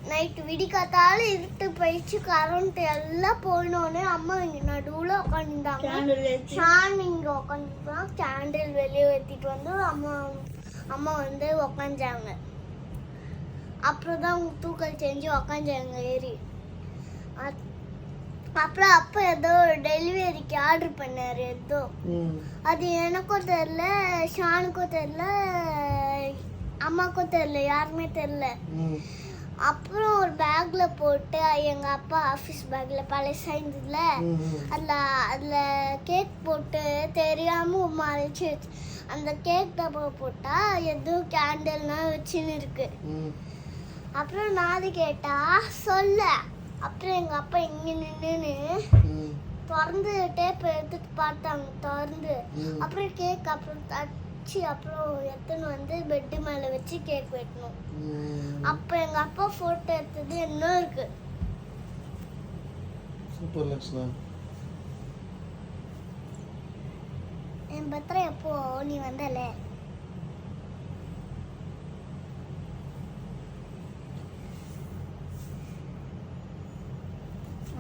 Night விடிக்காத்தால இருட்டு போயிடுச்சு, current எல்லாம் போயினோடனே அம்மா இங்கே நடுவில் உட்காந்துருந்தாங்க. ஷான் இங்கே உட்காந்துருந்தாங்க. கேண்டில் வெளியே ஏற்றிட்டு வந்து அம்மா வந்து உக்காஞ்சாங்க. அப்புறம் தான் தூக்கல் செஞ்சு உக்காஞ்சாங்க ஏறி. அப்புறம் அப்பா ஏதோ டெலிவரிக்கு ஆர்டர் பண்ணாரு ஏதோ. அது எனக்கும் தெரியல, ஷானுக்கும் தெரியல, அம்மாக்கும் தெரியல, யாருமே தெரியல. அப்புறம் ஒரு பேக்ல போட்டு எங்க அப்பா ஆஃபீஸ் பேக்ல பழசா இருந்ததுல அதுல கேக் போட்டு தெரியாம மறைச்சு அந்த கேக் டப்பா போட்டா எதுவும் கேண்டில்னா வச்சுன்னு இருக்கு. அப்புறம் நான் கேட்டா சொல்ல. அப்புறம் எங்க அப்பா இங்க நின்னு திறந்து டேப் எடுத்துட்டு பார்த்தாங்க திறந்து. அப்புறம் கேக் அப்புறம் தச்சு அப்புறம் எத்தனை வந்து பெட்டு மேல வச்சு கேக் வெட்டணும். அப்ப எங்க அப்பா போட்டோ எடுத்தது என்ன இருக்கு. சூப்பர் லக்ஷ்னா. என் பர்த்டே எப்போ நீ வந்தல?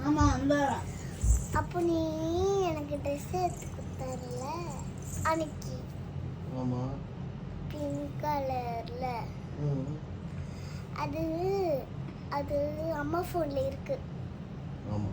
ஆமா வந்தாரா. அப்போ நீ எனக்கு ட்ரெஸ் எடுத்து கொடுத்தாருல அன்னைக்கு. ஆமா. பிங்க் கலர்ல. அது அது அம்மா ஃபோன்ல இருக்கு. ஆமா.